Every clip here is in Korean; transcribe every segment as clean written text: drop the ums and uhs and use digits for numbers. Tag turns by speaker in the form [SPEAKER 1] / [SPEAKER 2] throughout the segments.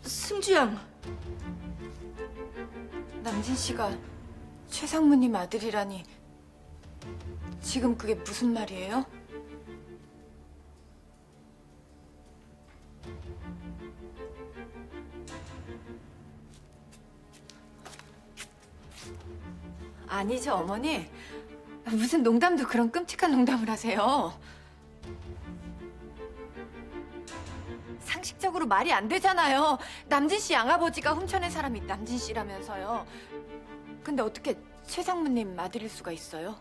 [SPEAKER 1] 승주양.
[SPEAKER 2] 남진 씨가 최상무님 아들이라니 지금 그게 무슨 말이에요? 아니죠, 어머니. 무슨 농담도 그런 끔찍한 농담을 하세요. 상식적으로 말이 안 되잖아요. 남진 씨 양아버지가 훔쳐낸 사람이 남진 씨라면서요. 근데 어떻게 최상무님 아들일 수가 있어요?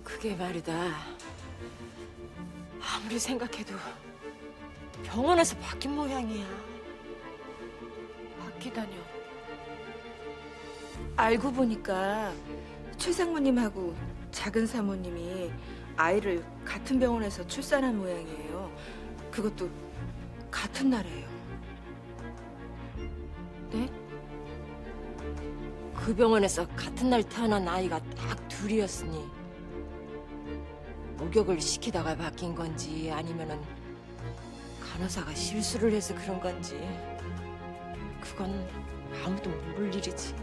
[SPEAKER 1] 그게 말이다. 아무리 생각해도 병원에서 바뀐 모양이야.
[SPEAKER 2] 바뀌다뇨.
[SPEAKER 1] 알고 보니까 최상무님하고 작은 사모님이 아이를 같은 병원에서 출산한 모양이에요. 그것도 같은 날이에요.
[SPEAKER 2] 네?
[SPEAKER 3] 그 병원에서 같은 날 태어난 아이가 딱 둘이었으니 목욕을 시키다가 바뀐 건지 아니면은 간호사가 실수를 해서 그런 건지 그건 아무도 모를 일이지.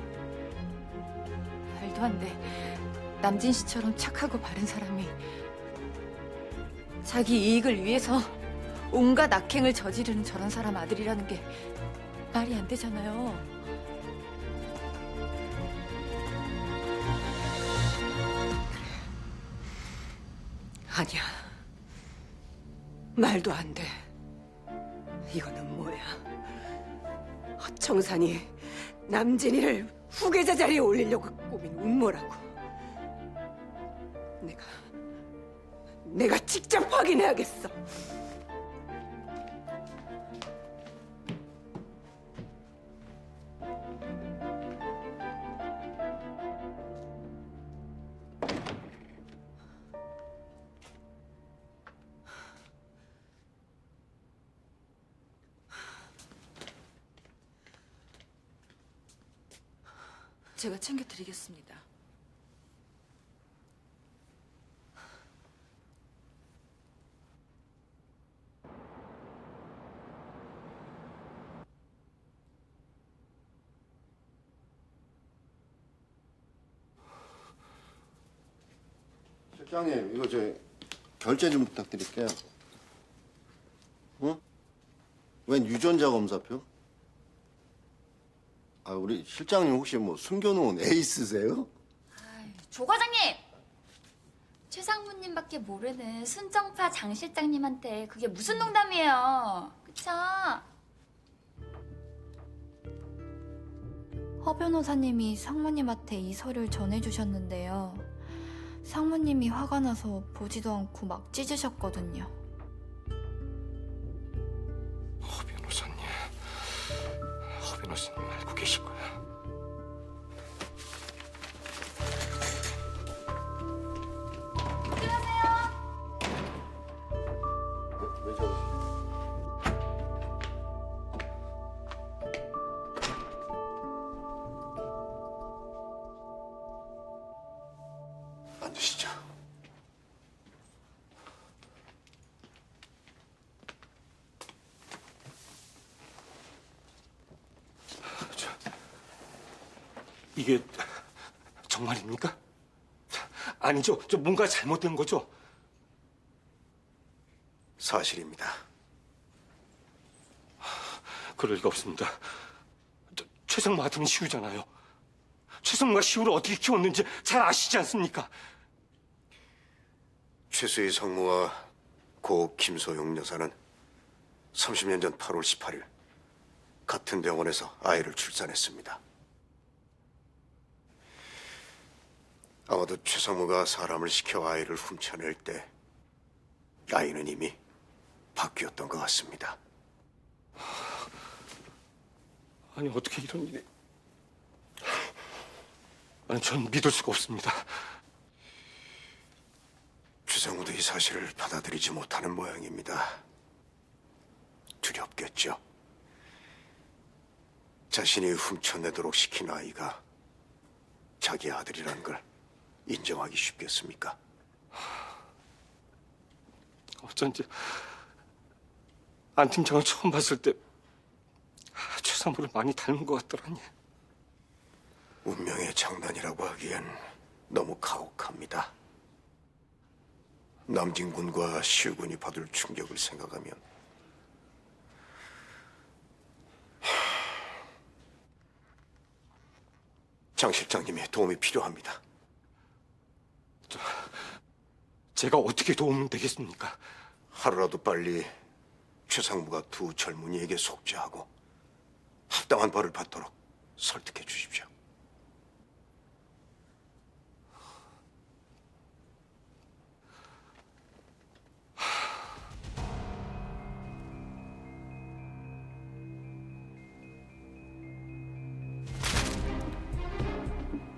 [SPEAKER 2] 말도 안 돼. 남진 씨처럼 착하고 바른 사람이 자기 이익을 위해서 온갖 악행을 저지르는 저런 사람 아들이라는 게 말이 안 되잖아요.
[SPEAKER 1] 아니야. 말도 안 돼. 이거는 뭐야? 허청산이 남진이를 후계자 자리에 올리려고 꾸민 음모라고. 내가 직접 확인해야겠어. 제가 챙겨드리겠습니다.
[SPEAKER 4] 실장님, 이거 결제 좀 부탁드릴게요. 응? 웬 유전자 검사표? 아, 우리 실장님 혹시 뭐 숨겨놓은 에이스세요?
[SPEAKER 5] 조 과장님! 최상무님밖에 모르는 순정파 장 실장님한테 그게 무슨 농담이에요. 그쵸?
[SPEAKER 6] 허 변호사님이 상무님한테 이 서류를 전해주셨는데요. 상무님이 화가 나서 보지도 않고 막 찢으셨거든요.
[SPEAKER 7] 허 변호사님 알고 계실 거야.
[SPEAKER 4] 왜 저러시? 앉으시죠.
[SPEAKER 7] 이게 정말입니까? 아니죠. 저 뭔가 잘못된 거죠?
[SPEAKER 4] 사실입니다.
[SPEAKER 7] 그럴 리가 없습니다. 최성모 아들은 시우잖아요. 최성모가 시우를 어떻게 키웠는지 잘 아시지 않습니까?
[SPEAKER 4] 최수희 성모와 고 김소영 여사는 30년 전 8월 18일 같은 병원에서 아이를 출산했습니다. 아마도 최성모가 사람을 시켜 아이를 훔쳐낼 때 아이는 이미 바뀌었던 것 같습니다.
[SPEAKER 7] 아니 어떻게 이런 일이... 아니 전 믿을 수가 없습니다.
[SPEAKER 4] 최성우도 이 사실을 받아들이지 못하는 모양입니다. 두렵겠죠. 자신이 훔쳐내도록 시킨 아이가 자기 아들이라는 걸 인정하기 쉽겠습니까?
[SPEAKER 7] 어쩐지 안팀장을 처음 봤을 때 추사모를 많이 닮은 것 같더라니.
[SPEAKER 4] 운명의 장난이라고 하기엔 너무 가혹합니다. 남진군과 시우군이 받을 충격을 생각하면 장 실장님의 도움이 필요합니다.
[SPEAKER 7] 제가 어떻게 도움을 되겠습니까?
[SPEAKER 4] 하루라도 빨리 최상무가 두 젊은이에게 속죄하고 합당한 벌을 받도록 설득해 주십시오.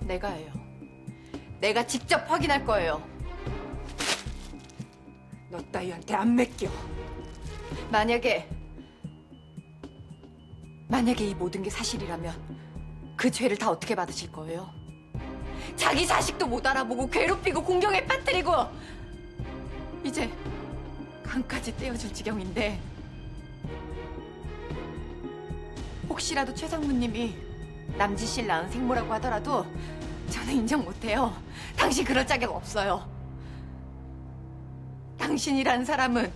[SPEAKER 2] 내가 해요. 내가 직접 확인할 거예요.
[SPEAKER 1] 너 따위한테 안 맡겨.
[SPEAKER 2] 만약에 이 모든 게 사실이라면 그 죄를 다 어떻게 받으실 거예요? 자기 자식도 못 알아보고 괴롭히고 공경에 빠뜨리고 이제 간까지 떼어줄 지경인데 혹시라도 최 상무님이 남진 씨를 낳은 생모라고 하더라도 저는 인정 못해요. 당신 그럴 자격 없어요. 당신이란 사람은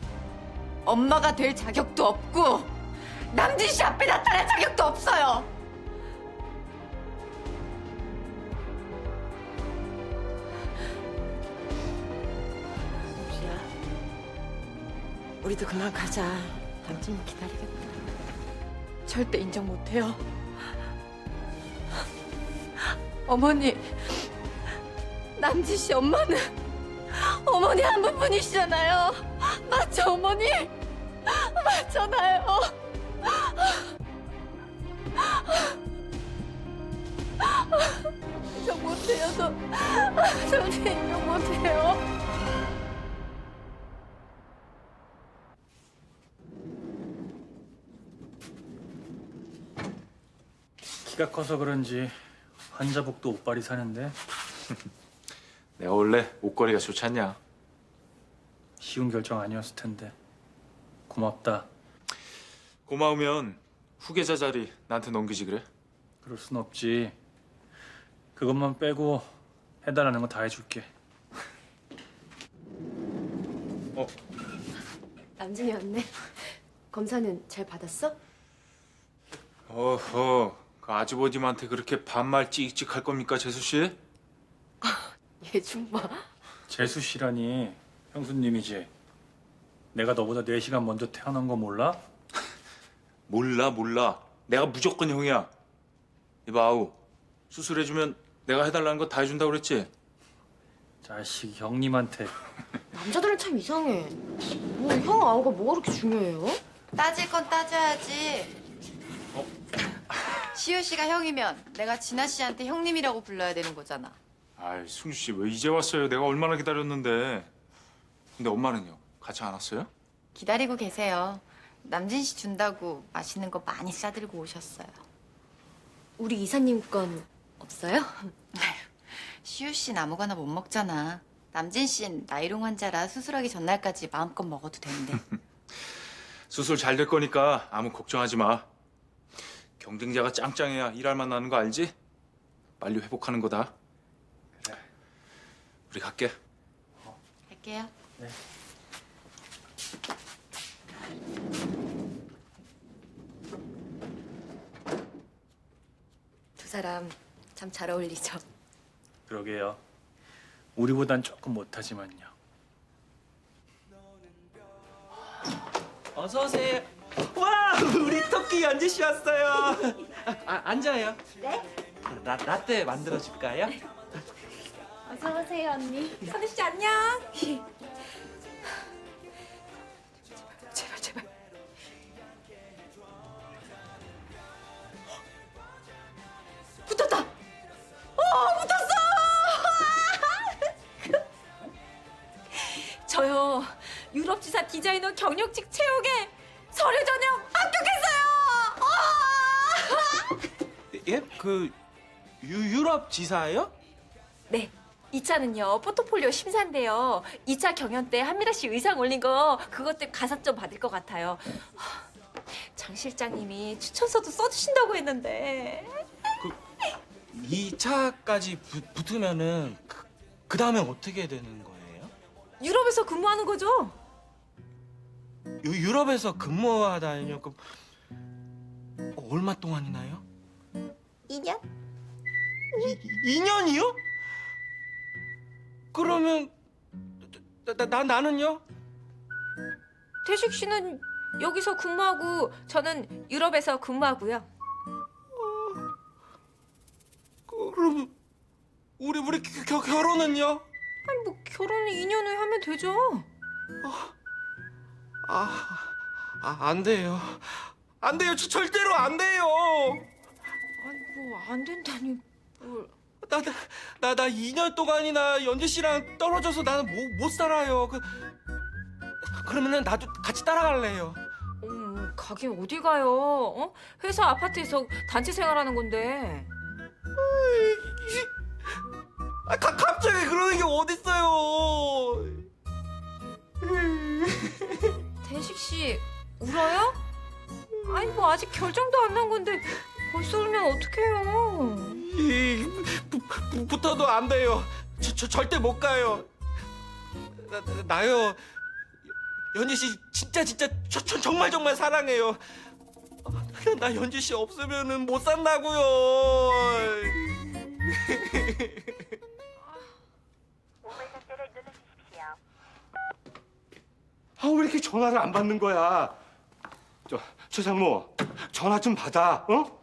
[SPEAKER 2] 엄마가 될 자격도 없고 남진 씨 앞에 나타날 자격도 없어요.
[SPEAKER 3] 수야, 우리도 그만 가자. 남진 기다리겠다.
[SPEAKER 2] 절대 인정 못해요. 어머니, 남진 씨 엄마는 어머니 한 분뿐이시잖아요. 맞죠, 어머니? 맞잖아요. 인정 못해요, 저 인정 못해요.
[SPEAKER 8] 키가 커서 그런지 환자복도 옷빨이 사는데
[SPEAKER 9] 내가 원래 옷걸이가 좋지 않냐?
[SPEAKER 8] 쉬운 결정 아니었을 텐데 고맙다.
[SPEAKER 9] 고마우면 후계자 자리 나한테 넘기지 그래?
[SPEAKER 8] 그럴 순 없지. 그것만 빼고 해달라는 거 다 해줄게.
[SPEAKER 10] 남진이 왔네. 검사는 잘 받았어?
[SPEAKER 9] 어허, 그 아주버님한테 그렇게 반말 찍찍할 겁니까, 재수 씨?
[SPEAKER 10] 얘 좀 봐.
[SPEAKER 8] 재수 씨라니 형수님이지. 내가 너보다 4시간 먼저 태어난 거 몰라?
[SPEAKER 9] 몰라. 내가 무조건 형이야. 이봐, 아우. 수술해주면 내가 해달라는 거 다 해준다고 그랬지?
[SPEAKER 8] 자식 형님한테.
[SPEAKER 10] 남자들은 참 이상해. 뭐 형 아우가 뭐가 그렇게 중요해요?
[SPEAKER 2] 따질 건 따져야지. 시우 씨가 형이면 내가 진아 씨한테 형님이라고 불러야 되는 거잖아.
[SPEAKER 9] 아이, 승주 씨 왜 이제 왔어요? 내가 얼마나 기다렸는데. 근데 엄마는요? 같이 안 왔어요?
[SPEAKER 2] 기다리고 계세요. 남진 씨 준다고 맛있는 거 많이 싸들고 오셨어요.
[SPEAKER 10] 우리 이사님 건 없어요?
[SPEAKER 2] 시우 씨는 아무거나 못 먹잖아. 남진 씨는 나이롱 환자라 수술하기 전날까지 마음껏 먹어도 되는데.
[SPEAKER 9] 수술 잘 될 거니까 아무 걱정하지 마. 경쟁자가 짱짱해야 일할 만나는 거 알지? 빨리 회복하는 거다. 그래. 우리 갈게.
[SPEAKER 2] 갈게요.
[SPEAKER 8] 네.
[SPEAKER 10] 두 사람 참 잘 어울리죠.
[SPEAKER 8] 그러게요. 우리보단 조금 못하지만요.
[SPEAKER 11] 어서 오세요. 와, 우리 토끼 연지 씨 왔어요. 앉아요. 네? 라떼 만들어 줄까요?
[SPEAKER 10] 어서 오세요 언니.
[SPEAKER 2] 선우 씨 안녕.
[SPEAKER 10] 제발.
[SPEAKER 2] 붙었다. 붙었어. 저요 유럽 지사 디자이너 경력직 채용에 서류 전형 합격했어요.
[SPEAKER 11] 예? 그 유럽 지사예요?
[SPEAKER 10] 네. 2차는요 포트폴리오 심사인데요. 2차 경연 때 한미라 씨 의상 올린 거 그것 때문에 가산점 받을 것 같아요. 장
[SPEAKER 3] 실장님이 추천서도 써주신다고 했는데.
[SPEAKER 11] 2차까지 붙으면은 그 다음에 어떻게 되는 거예요?
[SPEAKER 3] 유럽에서 근무하는 거죠?
[SPEAKER 11] 유럽에서 근무하다니요? 그럼 얼마 동안이나요?
[SPEAKER 3] 2년?
[SPEAKER 11] 2년이요? 그러면 나는요?
[SPEAKER 3] 태식 씨는 여기서 근무하고 저는 유럽에서 근무하고요.
[SPEAKER 11] 그럼 우리 결혼은요?
[SPEAKER 3] 아니 뭐 결혼은 2년 후에 하면 되죠.
[SPEAKER 11] 안 돼요. 안 돼요. 절대로 안 돼요.
[SPEAKER 3] 아니 뭐 안 된다니 뭘.
[SPEAKER 11] 나 2년 동안이나 연재 씨랑 떨어져서 나는 못 살아요. 그러면은 나도 같이 따라갈래요.
[SPEAKER 3] 가긴 어디 가요? 어? 회사 아파트에서 단체 생활하는 건데.
[SPEAKER 11] 갑자기 그러는 게 어딨어요?
[SPEAKER 3] 태식 씨 울어요? 아니 뭐 아직 결정도 안 난 건데 벌써 울면 어떡해요?
[SPEAKER 11] 붙어도 안 돼요. 절대 못 가요. 나요. 연지 씨 진짜 정말 사랑해요. 나 연지 씨 없으면은 못 산다고요.
[SPEAKER 7] 아, 왜 이렇게 전화를 안 받는 거야? 최상무, 전화 좀 받아, 어?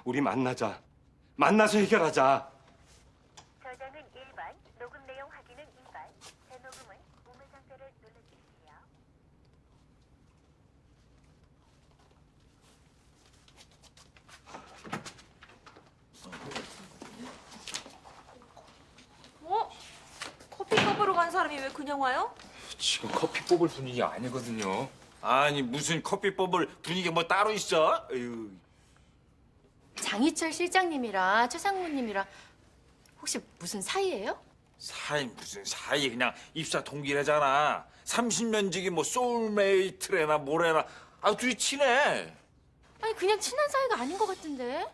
[SPEAKER 7] 우리 만나자. 만나서 해결하자.
[SPEAKER 12] 저장은 1번, 녹음 내용 확인은 2번, 재녹음은 우물 상태를 눌러주십시오.
[SPEAKER 3] 커피 뽑으러 간 사람이 왜 그냥 와요?
[SPEAKER 9] 지금 커피 뽑을 분위기 아니거든요.
[SPEAKER 13] 아니 무슨 커피 뽑을 분위기 뭐 따로 있어? 에휴.
[SPEAKER 2] 장희철 실장님이랑 최상무님이랑 혹시 무슨 사이예요?
[SPEAKER 13] 사이 무슨 사이 그냥 입사 동기래잖아. 30년 지기 뭐 소울메이트래나 뭐래나. 아 둘이 친해.
[SPEAKER 2] 아니 그냥 친한 사이가 아닌 것 같은데.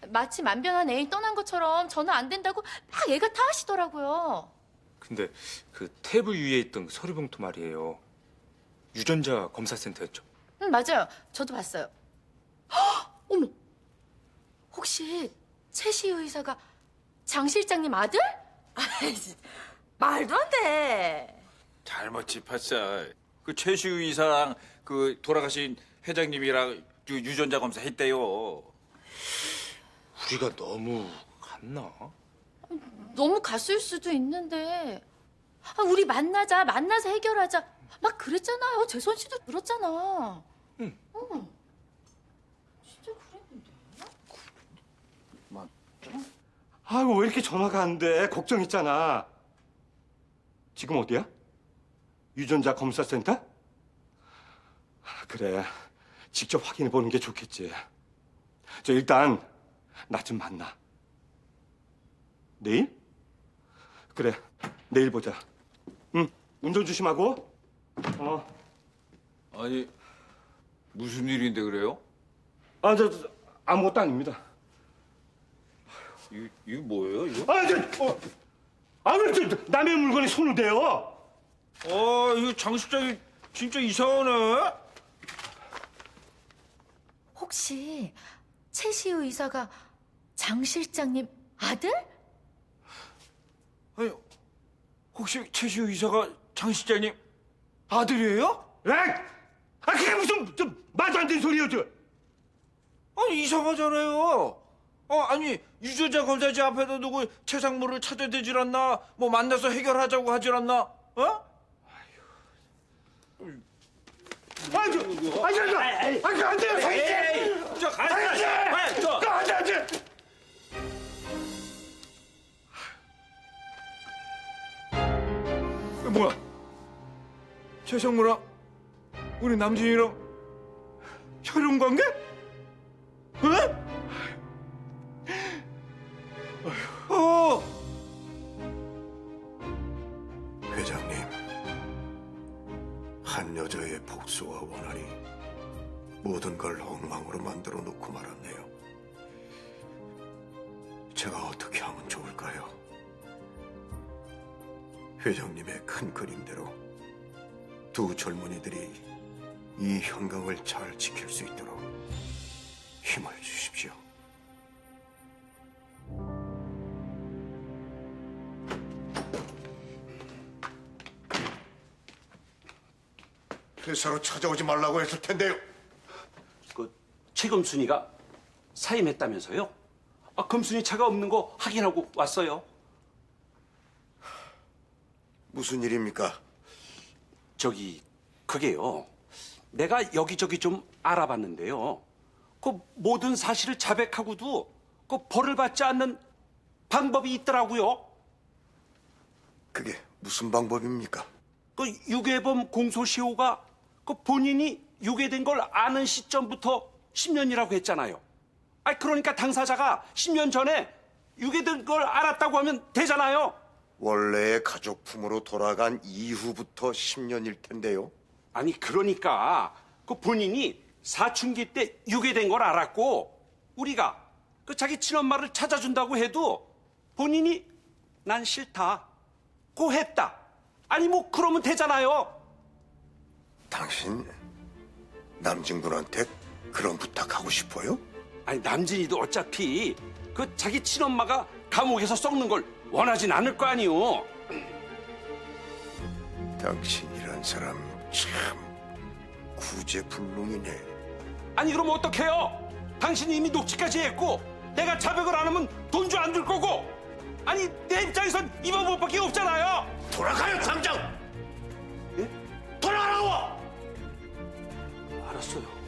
[SPEAKER 2] 마치 만변한 애인 떠난 것처럼 전화 안 된다고 막 애가 타하시더라고요.
[SPEAKER 9] 근데 그 탭을 위에 있던 그 서류 봉투 말이에요. 유전자 검사센터였죠?
[SPEAKER 2] 응 맞아요. 저도 봤어요. 헉! 어머. 혹시 최시우 의사가 장 실장님 아들? 말도 안 돼.
[SPEAKER 13] 잘못 짚었어. 그 최시우 이사랑 그 돌아가신 회장님이랑 그 유전자 검사 했대요.
[SPEAKER 9] 우리가 너무 갔나?
[SPEAKER 2] 너무 갔을 수도 있는데. 아, 우리 만나서 해결하자. 막 그랬잖아요. 재선 씨도 그랬잖아.
[SPEAKER 9] 응.
[SPEAKER 2] 진짜 그랬는데.
[SPEAKER 7] 아이고, 왜 이렇게 전화가 안 돼? 걱정했잖아. 지금 어디야? 유전자 검사센터? 그래, 직접 확인해 보는 게 좋겠지. 일단 나 좀 만나. 내일? 그래, 내일 보자. 응, 운전 조심하고.
[SPEAKER 13] 아니 무슨 일인데 그래요?
[SPEAKER 7] 아무것도 아닙니다.
[SPEAKER 13] 이거 뭐예요 이거?
[SPEAKER 7] 왜 남의 물건에 손을 대요?
[SPEAKER 13] 이거 장 실장이 진짜 이상하네.
[SPEAKER 2] 혹시 최시우 의사가 장 실장님 아들?
[SPEAKER 13] 아니 혹시 최시우 이사가 장 실장님 아들이에요?
[SPEAKER 7] 그게 무슨 좀 말도 안 되는 소리예요, 저.
[SPEAKER 13] 아니 이상하잖아요. 아니 유전자 검사지 앞에다 두고 최상무를 찾아대질 않나? 뭐 만나서 해결하자고 하질 않나?
[SPEAKER 7] 안 돼요, 상희씨! 안 돼!
[SPEAKER 13] 뭐야? 최상무랑 우리 남진이랑 혈연 관계?
[SPEAKER 4] 회장님, 한 여자의 복수와 원한이 모든 걸 엉망으로 만들어 놓고 말았네요. 제가 어떻게 하면 좋을까요? 회장님의 큰 그림대로 두 젊은이들이 이 현강을 잘 지킬 수 있도록 힘을 주십시오. 회사로 찾아오지 말라고 했을 텐데요.
[SPEAKER 14] 그 최금순이가 사임했다면서요? 아, 금순이 차가 없는 거 확인하고 왔어요.
[SPEAKER 4] 무슨 일입니까?
[SPEAKER 14] 저기 그게요. 내가 여기저기 좀 알아봤는데요. 그 모든 사실을 자백하고도 그 벌을 받지 않는 방법이 있더라고요.
[SPEAKER 4] 그게 무슨 방법입니까?
[SPEAKER 14] 그 유괴범 공소시효가 그 본인이 유괴된 걸 아는 시점부터 10년이라고 했잖아요. 아, 그러니까 당사자가 10년 전에 유괴된 걸 알았다고 하면 되잖아요.
[SPEAKER 4] 원래의 가족품으로 돌아간 이후부터 10년일 텐데요.
[SPEAKER 14] 아니 그러니까 그 본인이 사춘기 때 유괴된 걸 알았고 우리가 그 자기 친엄마를 찾아준다고 해도 본인이 난 싫다 고 했다. 아니 뭐 그러면 되잖아요.
[SPEAKER 4] 당신 남진군한테 그런 부탁하고 싶어요?
[SPEAKER 14] 아니 남진이도 어차피 그 자기 친엄마가 감옥에서 썩는 걸 원하진 않을 거 아니오.
[SPEAKER 4] 당신이란 사람 참 구제불능이네.
[SPEAKER 14] 아니 그럼 어떡해요? 당신이 이미 녹취까지 했고 내가 자백을 안 하면 돈주 안 줄 거고. 아니 내 입장에선 이 방법밖에 없잖아요.
[SPEAKER 4] 돌아가요 당장.
[SPEAKER 14] 예?
[SPEAKER 4] 돌아가라고.
[SPEAKER 14] 알았어요.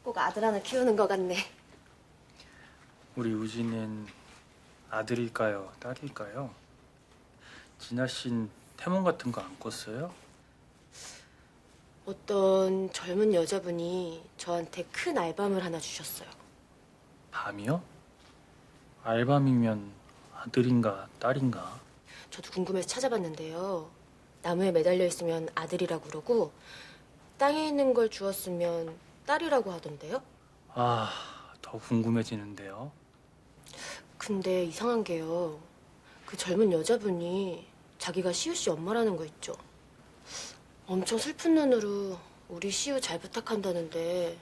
[SPEAKER 10] 꼭 아들 하나 키우는 것 같네.
[SPEAKER 8] 우리 우진은 아들일까요? 딸일까요? 진아 씨는 태몽 같은 거 안 꿨어요?
[SPEAKER 10] 어떤 젊은 여자분이 저한테 큰 알밤을 하나 주셨어요.
[SPEAKER 8] 밤이요? 알밤이면 아들인가 딸인가?
[SPEAKER 10] 저도 궁금해서 찾아봤는데요. 나무에 매달려 있으면 아들이라고 그러고 땅에 있는 걸 주었으면 딸이라고 하던데요.
[SPEAKER 8] 아, 더 궁금해지는데요.
[SPEAKER 10] 근데 이상한 게요. 그 젊은 여자분이 자기가 시우 씨 엄마라는 거 있죠. 엄청 슬픈 눈으로 우리 시우 잘 부탁한다는데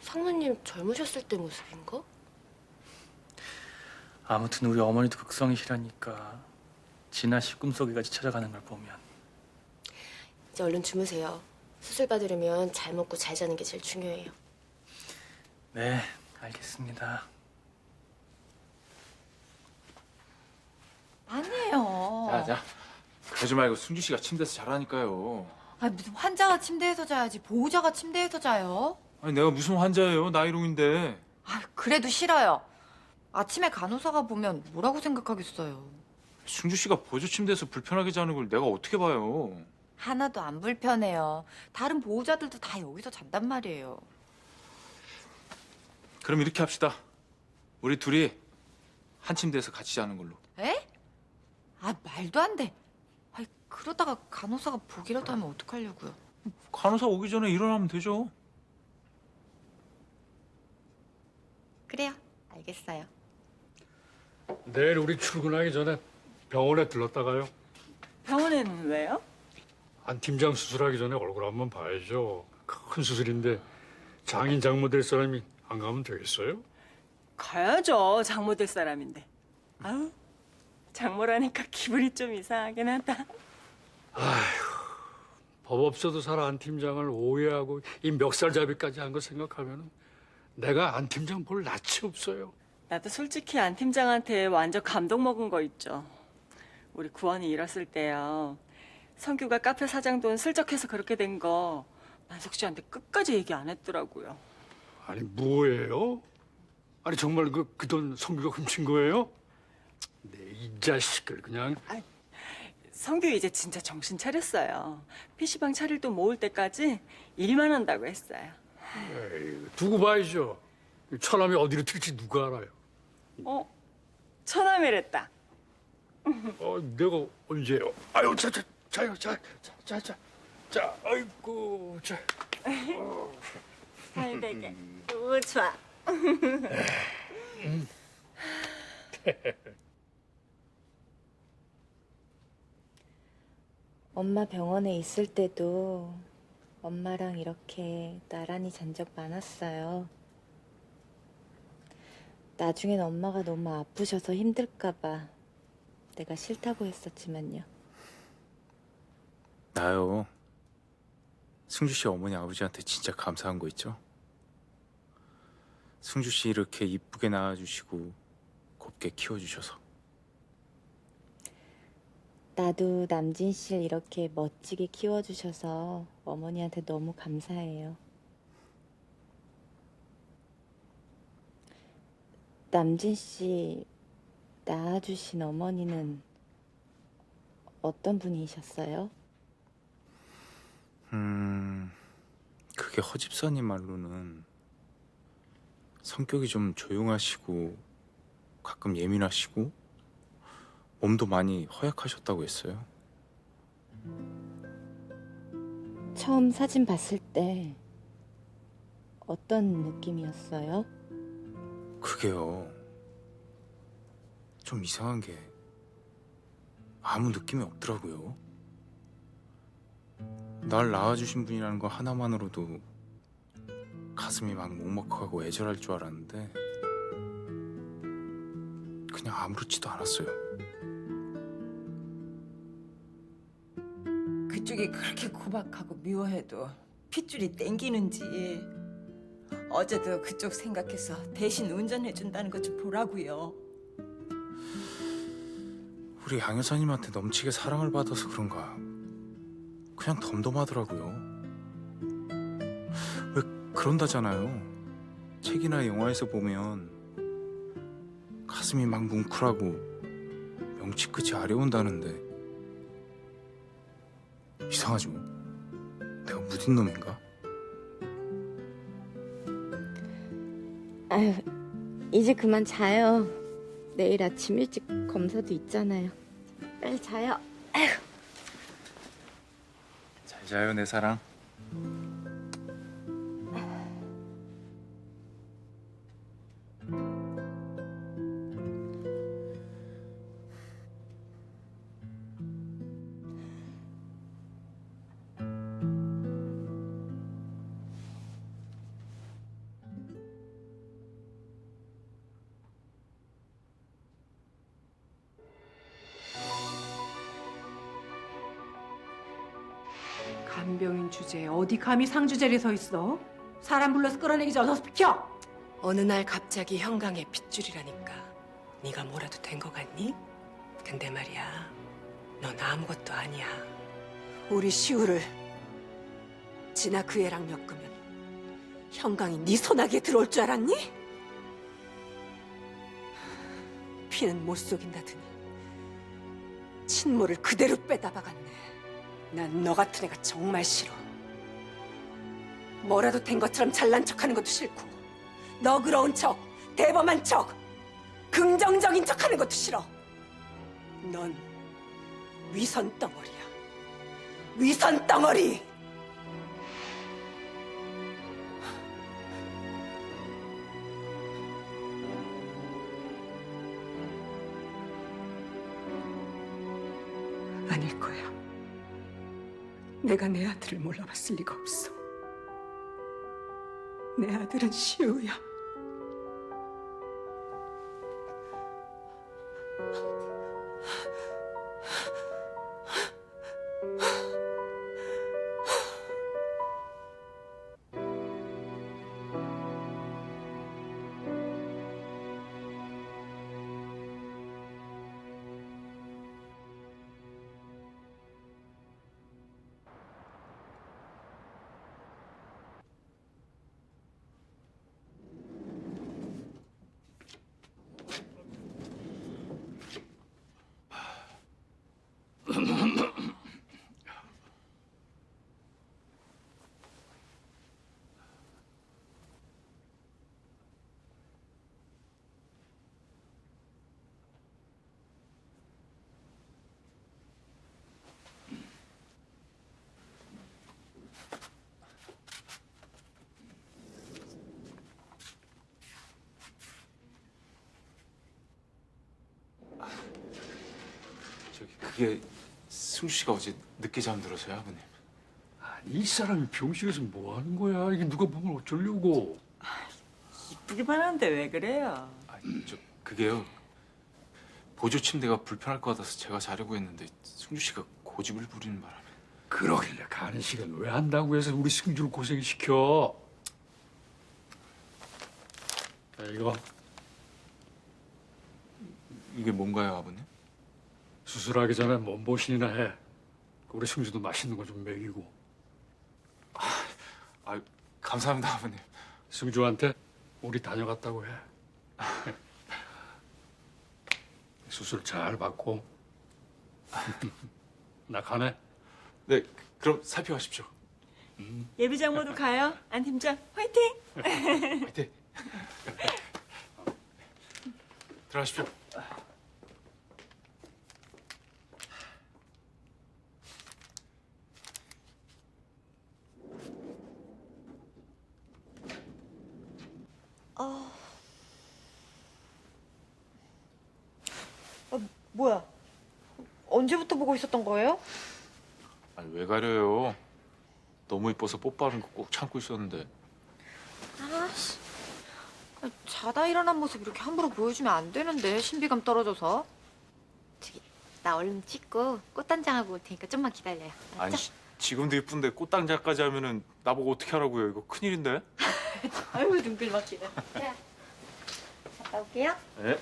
[SPEAKER 10] 상무님 젊으셨을 때 모습인가?
[SPEAKER 8] 아무튼 우리 어머니도 극성이시라니까 진아 씨 꿈속에까지 찾아가는 걸 보면
[SPEAKER 10] 이제 얼른 주무세요. 수술 받으려면 잘 먹고 잘 자는 게 제일 중요해요.
[SPEAKER 8] 네, 알겠습니다.
[SPEAKER 2] 아니에요.
[SPEAKER 9] 자. 그러지 말고 승주 씨가 침대에서 자라니까요.
[SPEAKER 2] 아니 무슨 환자가 침대에서 자야지 보호자가 침대에서 자요?
[SPEAKER 9] 아니 내가 무슨 환자예요? 나이롱인데.
[SPEAKER 2] 아 그래도 싫어요. 아침에 간호사가 보면 뭐라고 생각하겠어요.
[SPEAKER 9] 승주 씨가 보조 침대에서 불편하게 자는 걸 내가 어떻게 봐요?
[SPEAKER 2] 하나도 안 불편해요. 다른 보호자들도 다 여기서 잔단 말이에요.
[SPEAKER 9] 그럼 이렇게 합시다. 우리 둘이 한 침대에서 같이 자는 걸로.
[SPEAKER 2] 에? 아 말도 안 돼. 아이 그러다가 간호사가 보기라도 하면 어떡하려고요.
[SPEAKER 9] 간호사 오기 전에 일어나면 되죠.
[SPEAKER 2] 그래요. 알겠어요.
[SPEAKER 15] 내일 우리 출근하기 전에 병원에 들렀다가요.
[SPEAKER 16] 병원에는 왜요?
[SPEAKER 15] 안 팀장 수술하기 전에 얼굴 한번 봐야죠. 큰 수술인데 장인 장모 될 사람이 안 가면 되겠어요?
[SPEAKER 16] 가야죠. 장모 될 사람인데. 아우 장모라니까 기분이 좀 이상하긴 하다.
[SPEAKER 15] 법 없어도 살 안 팀장을 오해하고 이 멱살잡이까지 한 거 생각하면 내가 안 팀장 볼 낯이 없어요.
[SPEAKER 16] 나도 솔직히 안 팀장한테 완전 감동 먹은 거 있죠. 우리 구원이 잃었을 때요. 성규가 카페 사장 돈 슬쩍해서 그렇게 된 거 만석 씨한테 끝까지 얘기 안 했더라고요.
[SPEAKER 15] 아니 뭐예요? 아니 정말 그 돈 성규가 훔친 거예요? 네, 이 자식을 그냥.
[SPEAKER 16] 성규 이제 진짜 정신 차렸어요. PC방 차릴 돈 모을 때까지 일만 한다고 했어요.
[SPEAKER 15] 에이, 두고 봐야죠. 처남이 어디로 튈지 누가 알아요?
[SPEAKER 16] 처남이랬다.
[SPEAKER 15] 내가 언제요? 아유, 자, 아이고, 자.
[SPEAKER 16] 잘 되게. 너무 좋아.
[SPEAKER 3] 엄마 병원에 있을 때도 엄마랑 이렇게 나란히 잔 적 많았어요. 나중엔 엄마가 너무 아프셔서 힘들까봐 내가 싫다고 했었지만요.
[SPEAKER 9] 나요. 승주 씨 어머니 아버지한테 진짜 감사한 거 있죠? 승주 씨 이렇게 이쁘게 낳아주시고 곱게 키워주셔서.
[SPEAKER 3] 나도 남진 씨를 이렇게 멋지게 키워주셔서 어머니한테 너무 감사해요. 남진 씨 낳아주신 어머니는 어떤 분이셨어요?
[SPEAKER 9] 그게 허집사님 말로는 성격이 좀 조용하시고 가끔 예민하시고 몸도 많이 허약하셨다고 했어요.
[SPEAKER 3] 처음 사진 봤을 때 어떤 느낌이었어요?
[SPEAKER 9] 그게요. 좀 이상한 게 아무 느낌이 없더라고요. 날 낳아주신 분이라는 거 하나만으로도 가슴이 막 먹먹하고 애절할 줄 알았는데 그냥 아무렇지도 않았어요.
[SPEAKER 3] 그쪽이 그렇게 고박하고 미워해도 핏줄이 땡기는지 어제도 그쪽 생각해서 대신 운전해준다는 것 좀 보라고요.
[SPEAKER 9] 우리 양 여사님한테 넘치게 사랑을 받아서 그런가 그냥 덤덤하더라고요. 왜 그런다잖아요. 책이나 영화에서 보면 가슴이 막 뭉클하고 명치 끝이 아려온다는데 이상하죠? 내가 무딘 놈인가?
[SPEAKER 3] 아유, 이제 그만 자요. 내일 아침 일찍 검사도 있잖아요. 빨리 자요. 아유.
[SPEAKER 9] 잘 자요 내 사랑.
[SPEAKER 1] 간병인 주제에 어디 감히 상주 자리에 서 있어? 사람 불러서 끌어내기 전 어서 비켜!
[SPEAKER 17] 어느 날 갑자기 형광의 핏줄이라니까. 네가 뭐라도 된 거 같니? 근데 말이야, 넌 아무것도 아니야.
[SPEAKER 1] 우리 시우를 지나 그 애랑 엮으면 형광이 네 손아귀에 들어올 줄 알았니? 피는 못 속인다더니 친모를 그대로 빼다 박았네. 난 너 같은 애가 정말 싫어. 뭐라도 된 것처럼 잘난 척하는 것도 싫고 너그러운 척, 대범한 척, 긍정적인 척하는 것도 싫어. 넌 위선 덩어리야. 위선 덩어리! 아닐 거야. 내가 내 아들을 몰라봤을 리가 없어. 내 아들은 시우야.
[SPEAKER 9] 그게 승주 씨가 어제 늦게 잠들어서요, 아버님.
[SPEAKER 15] 아니, 이 사람이 병실에서 뭐 하는 거야? 이게 누가 보면 어쩌려고?
[SPEAKER 16] 이쁘기만 한데 왜 그래요?
[SPEAKER 9] 그게요. 보조 침대가 불편할 것 같아서 제가 자려고 했는데 승주 씨가 고집을 부리는 바람에.
[SPEAKER 15] 그러길래 가는 시간 왜 한다고 해서 우리 승주를 고생시켜? 자, 이거
[SPEAKER 9] 이게 뭔가요, 아버님?
[SPEAKER 15] 수술하기 전에 몸보신이나 해. 우리 승주도 맛있는 거 좀 먹이고.
[SPEAKER 9] 아, 감사합니다, 아버님.
[SPEAKER 15] 승주한테 우리 다녀갔다고 해. 수술 잘 받고. 나 가네.
[SPEAKER 9] 네, 그럼 살펴가십시오.
[SPEAKER 16] 예비장 모두 가요. 안 팀장 화이팅!
[SPEAKER 9] 화이팅! 들어가십시오.
[SPEAKER 2] 뭐야? 언제부터 보고 있었던 거예요?
[SPEAKER 9] 아니, 왜 가려요? 너무 이뻐서 뽀뽀하는 거 꼭 참고 있었는데.
[SPEAKER 2] 아씨, 자다 일어난 모습 이렇게 함부로 보여주면 안 되는데 신비감 떨어져서. 나 얼른 찍고 꽃단장하고 올 테니까 좀만 기다려요.
[SPEAKER 9] 아니, 지금도 이쁜데 꽃당장까지 하면은 나보고 어떻게 하라고요? 이거 큰일인데?
[SPEAKER 2] 아유 눈길 막히네. 갔다 올게요.
[SPEAKER 9] 네.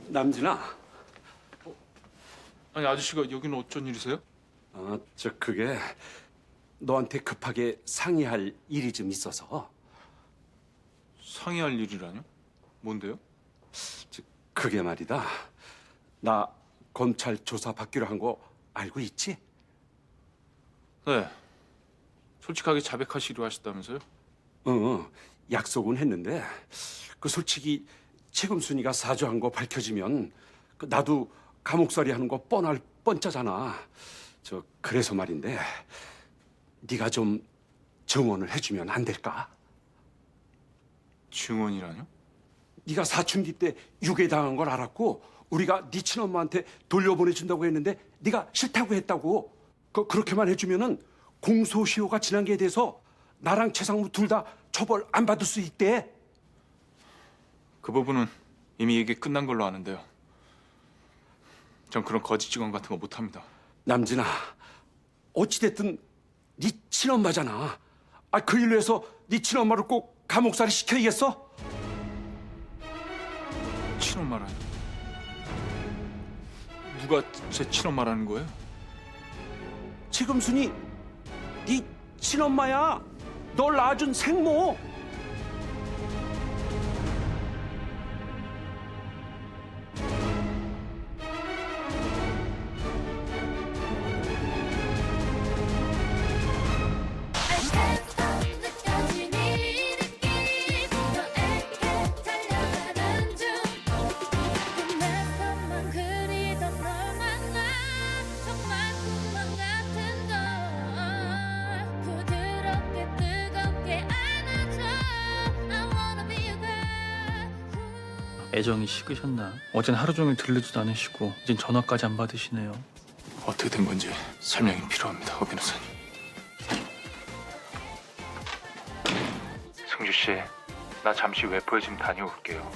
[SPEAKER 14] 남진아.
[SPEAKER 9] 아니, 아저씨가 여기는 어쩐 일이세요?
[SPEAKER 14] 그게 너한테 급하게 상의할 일이 좀 있어서.
[SPEAKER 9] 상의할 일이라뇨? 뭔데요?
[SPEAKER 14] 그게 말이다. 나 검찰 조사 받기로 한 거 알고 있지?
[SPEAKER 9] 네. 솔직하게 자백하시기로 하셨다면서요?
[SPEAKER 14] 약속은 했는데 솔직히 최금순이가 사주한 거 밝혀지면 나도 감옥살이 하는 거 뻔할 뻔짜잖아. 그래서 말인데 네가 좀 증언을 해주면 안 될까?
[SPEAKER 9] 증언이라뇨?
[SPEAKER 14] 네가 사춘기 때 유괴당한 걸 알았고 우리가 네 친엄마한테 돌려보내준다고 했는데 네가 싫다고 했다고. 그렇게만 해주면은 공소시효가 지난 게 돼서 나랑 최상무 둘 다 처벌 안 받을 수 있대.
[SPEAKER 9] 그 부분은 이미 얘기 끝난 걸로 아는데요. 전 그런 거짓 증언 같은 거 못합니다.
[SPEAKER 14] 남진아, 어찌됐든 네 친엄마잖아. 그 일로 해서 네 친엄마를 꼭 감옥살이 시켜야겠어?
[SPEAKER 9] 친엄마라니? 누가 제 친엄마라는 거예요?
[SPEAKER 14] 최금순이 네 친엄마야. 널 낳아준 생모.
[SPEAKER 8] 애정이 식으셨나? 어젠 하루 종일 들르지도 않으시고 이젠 전화까지 안 받으시네요.
[SPEAKER 9] 어떻게 된 건지 설명이 필요합니다, 오 변호사님. 승주 씨, 나 잠시 외포에 좀 다녀올게요.